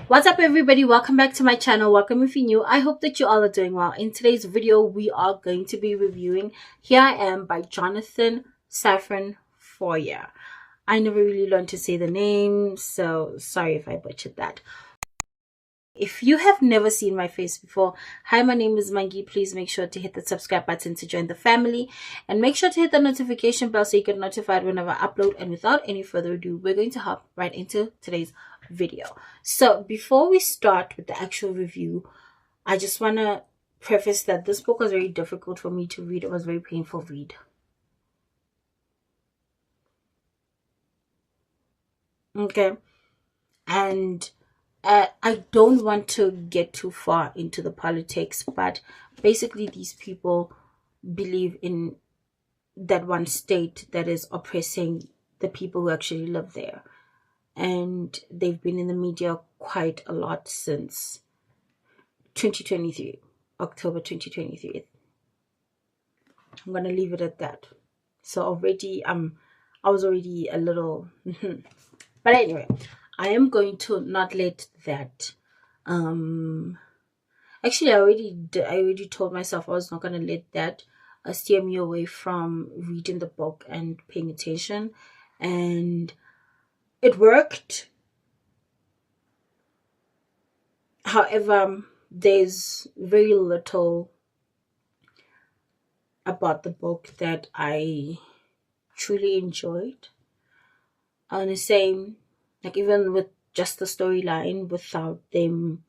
What's up, everybody? Welcome back to my channel. Welcome if you're new. I hope that you all are doing well. In today's video, we are going to be reviewing Here I Am by Jonathan Safran Foer. I never really learned to say the name, so sorry if I butchered that. If you have never seen my face before, hi, my name is Mangi. Please make sure to hit the subscribe button to join the family, and make sure to hit the notification bell so you get notified whenever I upload. And without any further ado, we're going to hop right into today's video. So before we start with the actual review, I just want to preface that this book was very difficult for me to read. It was a very painful read. Okay. And I don't want to get too far into the politics, but basically these people believe in that one state that is oppressing the people who actually live there. And they've been in the media quite a lot since 2023, October 2023. I'm going to leave it at that. So already, I was already a little... But anyway, I am going to not let that actually I already told myself I was not going to let that steer me away from reading the book and paying attention, and it worked. However, there's very little about the book that I truly enjoyed. On the same, like, even with just the storyline, without them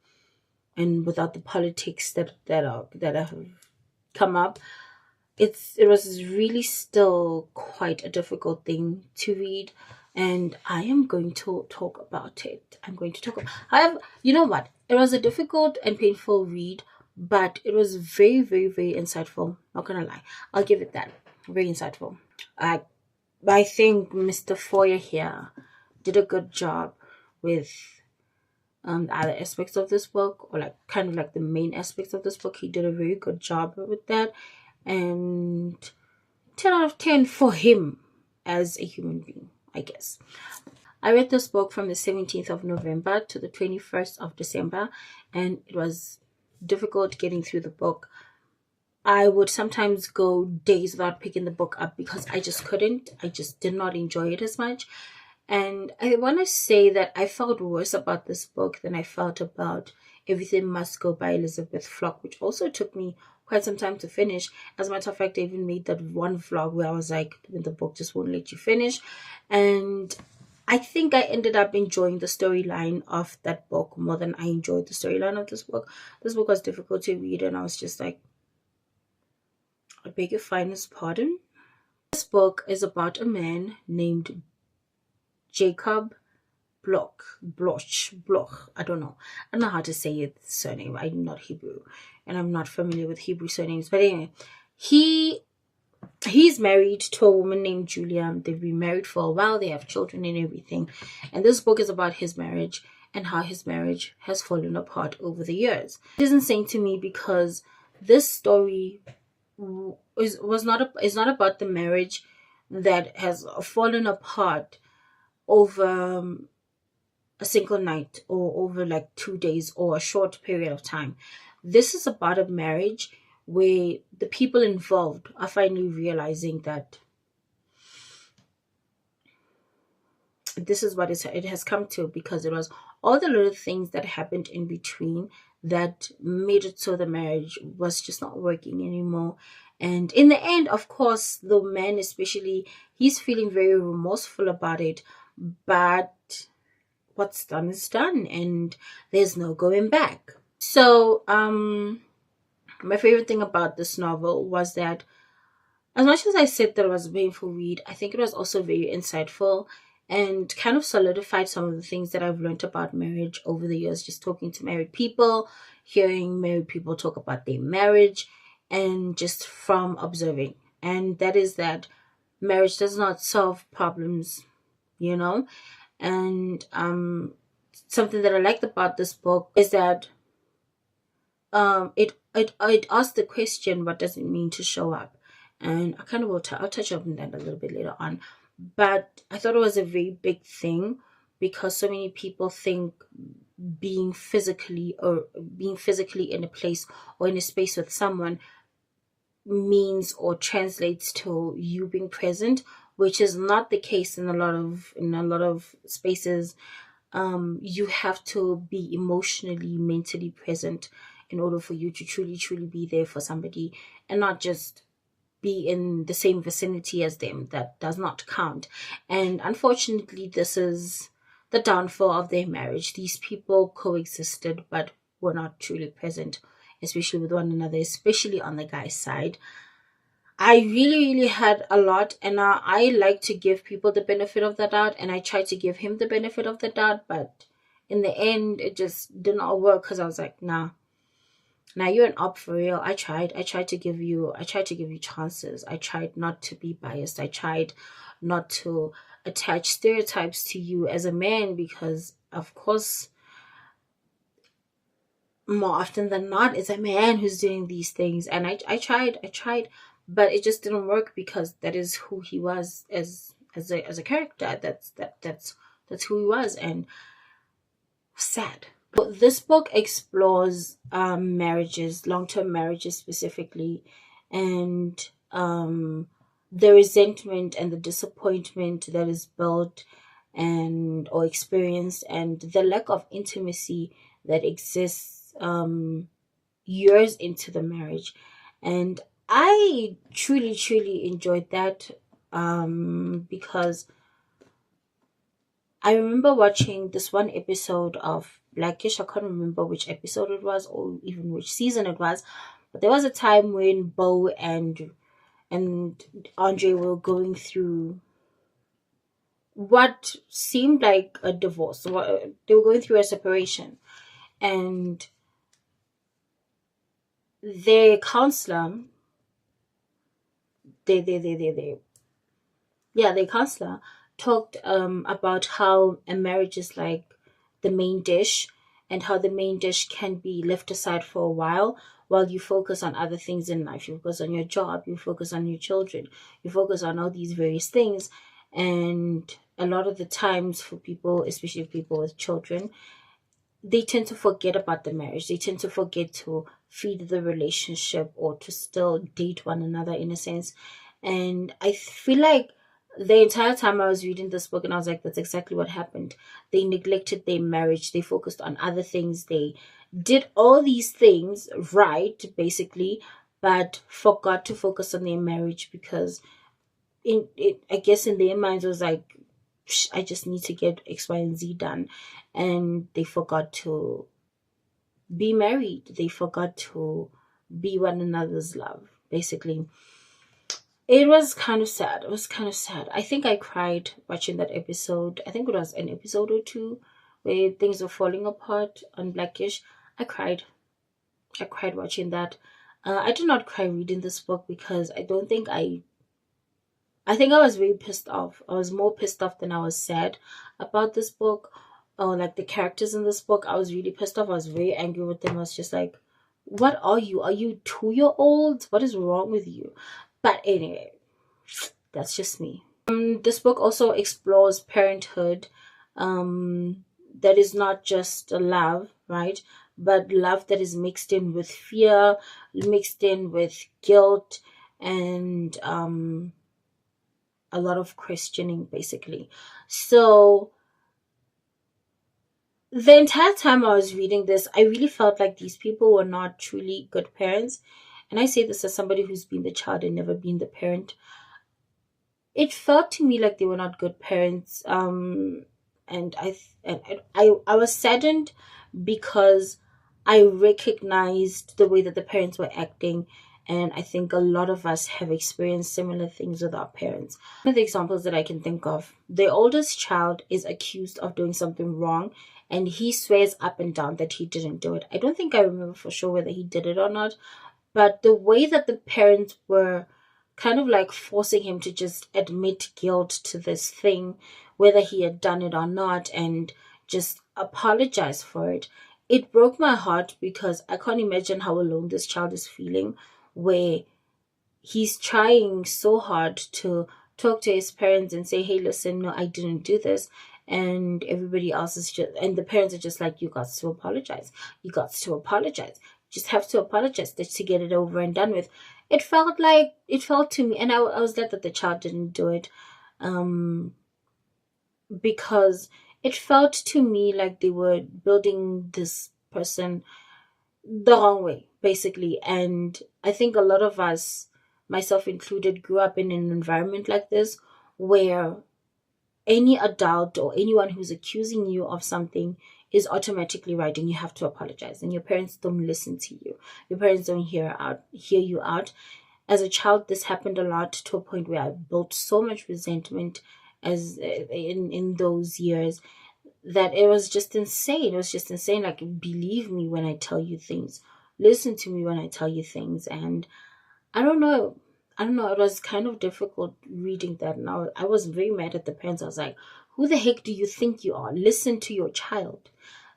and without the politics that have come up, it was really still quite a difficult thing to read, and I am going to talk about it. However, you know what? It was a difficult and painful read, but it was very, very, very insightful. Not gonna lie, I'll give it that. Very insightful. I think Mr. Foer here did a good job with the other aspects of this book, or like kind of like the main aspects of this book. He did a very good job with that, and 10 out of 10 for him as a human being, I guess. I read this book from the 17th of November to the 21st of December, and it was difficult getting through the book. I would sometimes go days without picking the book up because I just couldn't. I just did not enjoy it as much. And I want to say that I felt worse about this book than I felt about Everything Must Go by Elizabeth Flock, which also took me quite some time to finish. As a matter of fact, I even made that one vlog where I was like, the book just won't let you finish. And I think I ended up enjoying the storyline of that book more than I enjoyed the storyline of this book. This book was difficult to read, and I was just like, I beg your finest pardon. This book is about a man named Jacob Bloch. I don't know how to say his surname. I'm not Hebrew, and I'm not familiar with Hebrew surnames. But anyway, he's married to a woman named Julia. They've been married for a while. They have children and everything. And this book is about his marriage and how his marriage has fallen apart over the years. It is insane to me because this story is not about the marriage that has fallen apart over a single night or over like 2 days or a short period of time. This is about a marriage where the people involved are finally realizing that this is what it has come to, because it was all the little things that happened in between that made it so the marriage was just not working anymore. And in the end, of course, the man especially, he's feeling very remorseful about it, but what's done is done, and there's no going back. So my favorite thing about this novel was that, as much as I said that it was a painful read, I think it was also very insightful and kind of solidified some of the things that I've learned about marriage over the years, just talking to married people, hearing married people talk about their marriage, and just from observing. And that is that marriage does not solve problems, you know. And something that I liked about this book is that it asked the question, what does it mean to show up? And I kind of I'll touch on that a little bit later on. But I thought it was a very big thing because so many people think being physically in a place or in a space with someone means or translates to you being present, which is not the case in a lot of spaces. You have to be emotionally, mentally present in order for you to truly be there for somebody, and not just be in the same vicinity as them. That does not count. And unfortunately, this is the downfall of their marriage. These people coexisted but were not truly present, especially with one another, especially on the guy's side. I really had a lot, and I like to give people the benefit of the doubt, and I tried to give him the benefit of the doubt, but in the end, it just did not work because I was like, nah, now you're an op for real. I tried to give you chances. I tried not to be biased. I tried not to attach stereotypes to you as a man, because of course, more often than not, it's a man who's doing these things. And I tried, but it just didn't work, because that is who he was as a character. That's who he was, and sad. But this book explores marriages, long-term marriages specifically, and the resentment and the disappointment that is built and or experienced, and the lack of intimacy that exists years into the marriage. And I truly enjoyed that, because I remember watching this one episode of Blackish. I can't remember which episode it was or even which season it was, but there was a time when Bo and Andre were going through what seemed like a divorce. They were going through a separation, and their counselor, their counselor talked about how a marriage is like the main dish, and how the main dish can be left aside for a while you focus on other things in life. You focus on your job, you focus on your children, you focus on all these various things. And a lot of the times for people, especially people with children, they tend to forget about the marriage. They tend to forget to feed the relationship or to still date one another in a sense. And I feel like the entire time I was reading this book, and I was like, that's exactly what happened. They neglected their marriage. They focused on other things. They did all these things right, basically, but forgot to focus on their marriage, because I guess in their minds it was like, I just need to get X, Y, and Z done. And they forgot to be married. They forgot to be one another's love, basically. It was kind of sad. I think I cried watching that episode. I think it was an episode or two where things were falling apart on Blackish. I cried. I cried watching that. I did not cry reading this book, because I think I was very pissed off. I was more pissed off than I was sad about this book. Oh, like the characters in this book, I was really pissed off. I was very angry with them. I was just like, what are you? Are you 2-year-olds? What is wrong with you? But anyway, that's just me. This book also explores parenthood, that is not just a love, right? But love that is mixed in with fear, mixed in with guilt, and a lot of questioning, basically. So the entire time I was reading this, I really felt like these people were not truly good parents. And I say this as somebody who's been the child and never been the parent. It felt to me like they were not good parents. And I was saddened, because I recognized the way that the parents were acting. And I think a lot of us have experienced similar things with our parents. One of the examples that I can think of, the oldest child is accused of doing something wrong, and he swears up and down that he didn't do it. I don't think I remember for sure whether he did it or not, but the way that the parents were kind of like forcing him to just admit guilt to this thing, whether he had done it or not, and just apologize for it. It broke my heart, because I can't imagine how alone this child is feeling, where he's trying so hard to talk to his parents and say, hey, listen, no, I didn't do this. and everybody else is just, and the parents are just like, you got to apologize. You got to apologize. Just have to apologize to get it over and done with. It felt to me, and I was glad that the child didn't do it, um, because it felt to me like they were building this person the wrong way, basically. And I think a lot of us, myself included, grew up in an environment like this where any adult or anyone who's accusing you of something is automatically right and you have to apologize, and your parents don't listen to you. Your parents don't hear you out. As a child, this happened a lot, to a point where I built so much resentment as in those years, that it was just insane. It was just insane. Like, believe me when I tell you things. Listen to me when I tell you things. And I don't know. I don't know. It was kind of difficult reading that. And I was very mad at the parents. I was like, who the heck do you think you are? Listen to your child.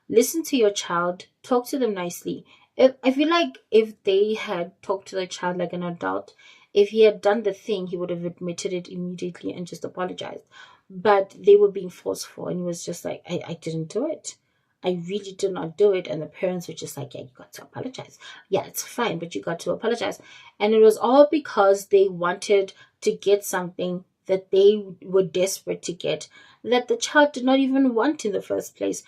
Listen to your child. Talk to them nicely. I feel like if they had talked to the child like an adult, if he had done the thing, he would have admitted it immediately and just apologized. But they were being forceful, and he was just like, I didn't do it. I really did not do it. And the parents were just like, yeah, you got to apologize. Yeah, it's fine, but you got to apologize. And it was all because they wanted to get something that they were desperate to get, that the child did not even want in the first place.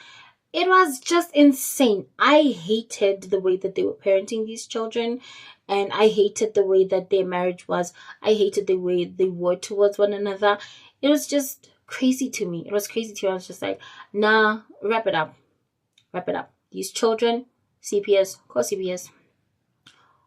It was just insane. I hated the way that they were parenting these children, and I hated the way that their marriage was. I hated the way they were towards one another. It was just crazy to me. It was crazy to me. I was just like, nah, wrap it up. Wrap it up. These children, CPS, call CPS,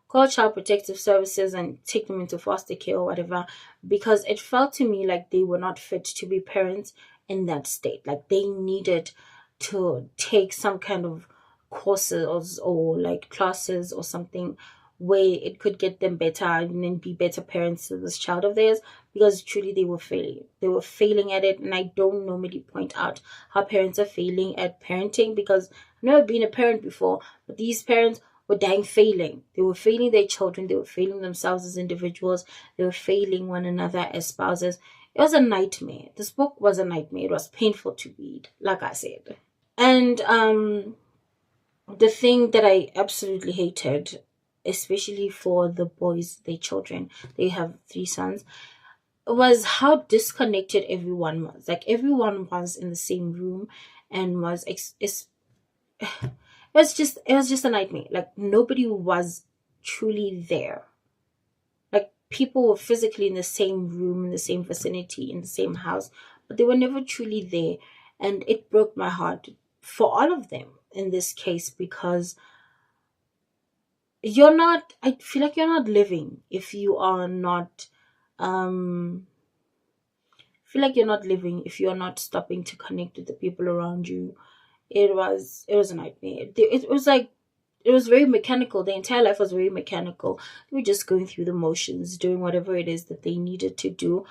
call Child Protective Services and take them into foster care or whatever, because it felt to me like they were not fit to be parents in that state. Like, they needed to take some kind of courses or like classes or something where it could get them better and then be better parents to this child of theirs, because truly they were failing. They were failing at it, and I don't normally point out how parents are failing at parenting, because I've never been a parent before, but these parents were dang failing. They were failing their children, they were failing themselves as individuals, they were failing one another as spouses. It was a nightmare. This book was a nightmare. It was painful to read, like I said. And the thing that I absolutely hated, especially for the boys, their children, they have 3 sons, was how disconnected everyone was. Like, everyone was in the same room and it was just a nightmare. Like, nobody was truly there. Like, people were physically in the same room, in the same vicinity, in the same house, but they were never truly there. And it broke my heart for all of them in this case, because I feel like you're not living if you are not, feel like you're not living if you're not stopping to connect with the people around you. It was a nightmare. It was very mechanical. The entire life was very mechanical. They were just going through the motions, doing whatever it is that they needed to do,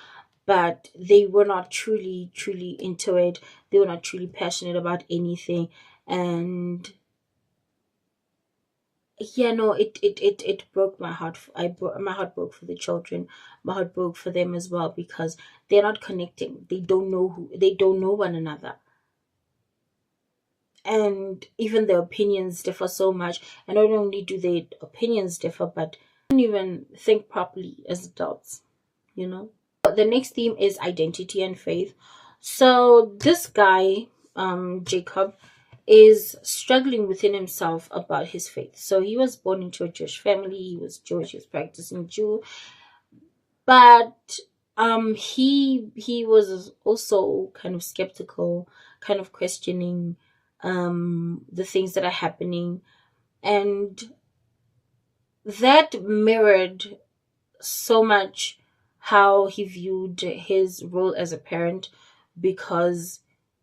but they were not truly, truly into it. They were not truly passionate about anything. And yeah, no, it broke my heart. My heart broke for the children. My heart broke for them as well, because they're not connecting. They don't know one another. And even their opinions differ so much. And not only do their opinions differ, but they don't even think properly as adults, you know? The next theme is identity and faith. So this guy, Jacob, is struggling within himself about his faith. So he was born into a Jewish family. He was Jewish. He was practicing Jew, but he was also kind of skeptical, kind of questioning the things that are happening, and that mirrored so much how he viewed his role as a parent, because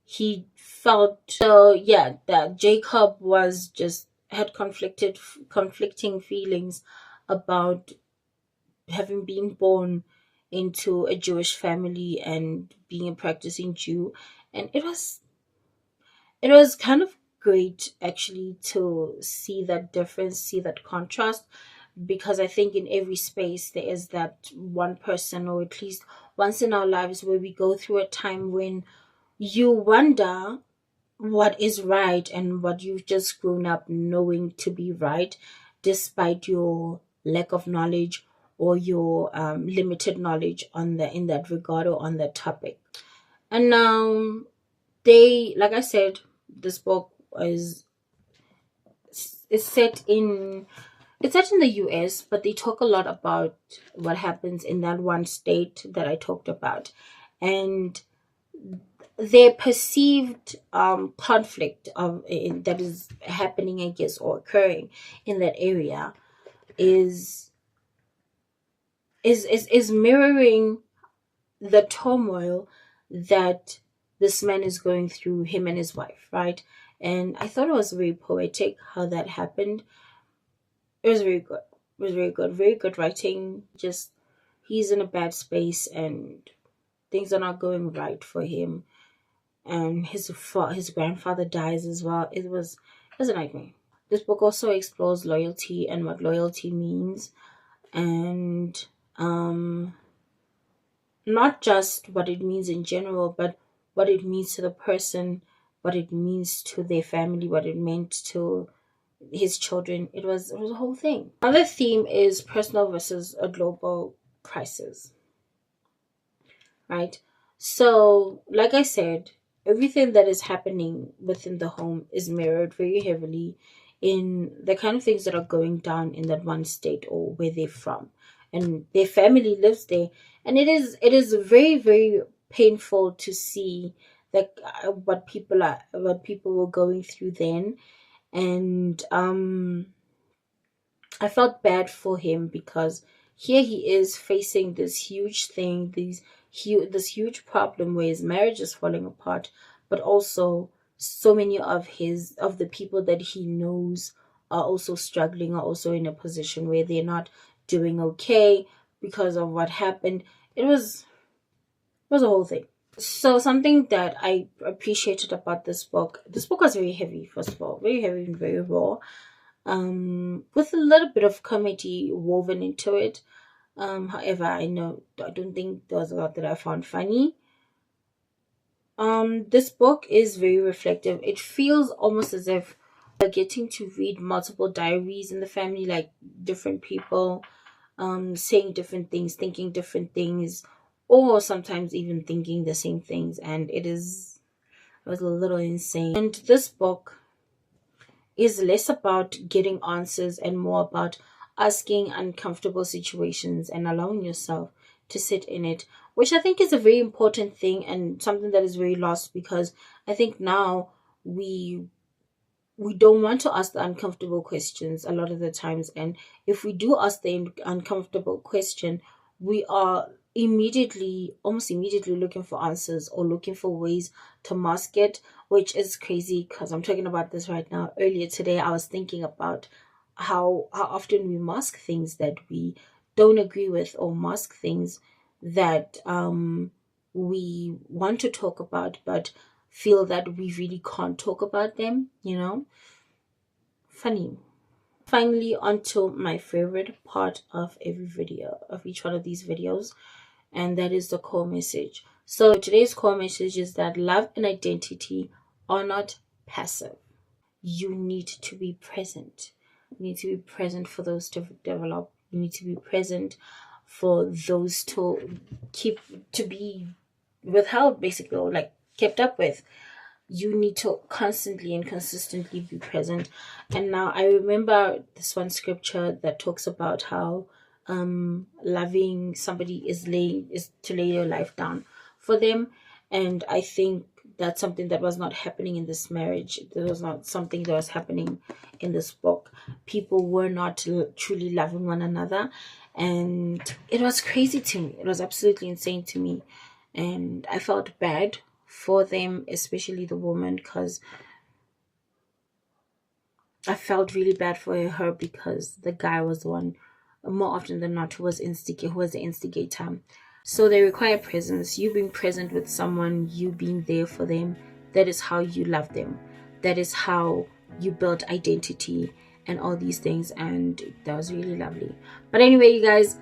he felt, so yeah, that Jacob was just had conflicting feelings about having been born into a Jewish family and being a practicing Jew. And it was kind of great, actually, to see that difference, see that contrast, because I think in every space there is that one person, or at least once in our lives, where we go through a time when you wonder what is right and what you've just grown up knowing to be right, despite your lack of knowledge or your limited knowledge on the in that regard or on that topic. And now they, like I said, this book is set in it's set in the US, but they talk a lot about what happens in that one state that I talked about, and their perceived conflict that is happening, I guess, or occurring in that area is is mirroring the turmoil that this man is going through, him and his wife, right? And I thought it was very poetic how that happened. It was very good. It was very good writing. Just he's in a bad space and things are not going right for him, and his grandfather dies as well. It was a nightmare. This book also explores loyalty and what loyalty means, and not just what it means in general, but what it means to the person, what it means to their family, what it meant to his children. It was a whole thing. Another theme is personal versus a global crisis, right? So, like I said, everything that is happening within the home is mirrored very heavily in the kind of things that are going down in that one state or where they're from. And their family lives there. And it is very, very painful to see like what people were going through then. And I felt bad for him because here he is facing this huge thing, this huge problem where his marriage is falling apart, but also so many of the people that he knows are also struggling, are also in a position where they're not doing okay because of what happened. It was a whole thing. So something that I appreciated about this book was very heavy, first of all, very heavy and very raw, with a little bit of comedy woven into it. However, I don't think there was a lot that I found funny. This book is very reflective. It feels almost as if we're getting to read multiple diaries in the family, like different people, saying different things, thinking different things, or sometimes even thinking the same things, and it was a little insane. And this book is less about getting answers and more about asking uncomfortable situations and allowing yourself to sit in it, which I think is a very important thing and something that is very lost, because I think now we we don't want to ask the uncomfortable questions a lot of the times, and if we do ask the uncomfortable question, we are almost immediately looking for answers or looking for ways to mask it, which is crazy because I'm talking about this right now. Earlier today I was thinking about how often we mask things that we don't agree with, or mask things that we want to talk about but feel that we really can't talk about them. Funny. Finally, onto my favorite part of every video, of each one of these videos, and that is the core message. So today's core message is that love and identity are not passive. You need to be present. You need to be present for those to develop. You need to be present for those to be withheld, basically, or like kept up with. You need to constantly and consistently be present. And now I remember this one scripture that talks about how loving somebody is to lay your life down for them. And I think that's something that was not happening in this marriage. That was not something that was happening in this book. People were not truly loving one another, and it was crazy to me. It was absolutely insane to me, and I felt bad for them, especially the woman, because I felt really bad for her because the guy was the one, more often than not, who was the instigator. So they require presence. You being present with someone, you being there for them. That is how you love them. That is how you build identity and all these things. And that was really lovely. But anyway, you guys,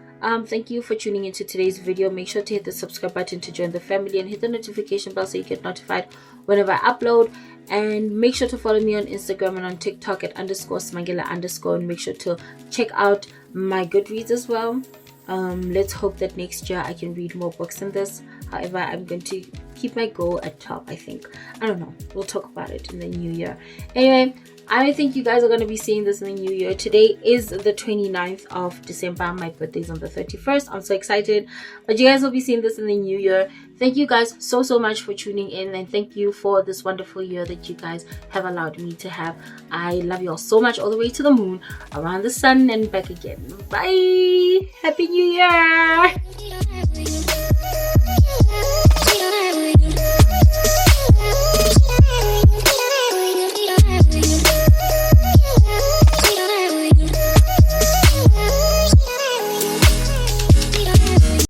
Thank you for tuning into today's video. Make sure to hit the subscribe button to join the family and hit the notification bell so you get notified whenever I upload. And make sure to follow me on Instagram and on TikTok at _smangela_, and make sure to check out my Goodreads as well. Let's hope that next year I can read more books than this. However, I'm going to keep my goal at 12, I think. I don't know. We'll talk about it in the new year. Anyway, I think you guys are going to be seeing this in the new year. Today is the 29th of December. My birthday is on the 31st. I'm so excited. But you guys will be seeing this in the new year. Thank you guys so much for tuning in. And thank you for this wonderful year that you guys have allowed me to have. I love you all so much, all the way to the moon, around the sun, and back again. Bye. Happy New Year.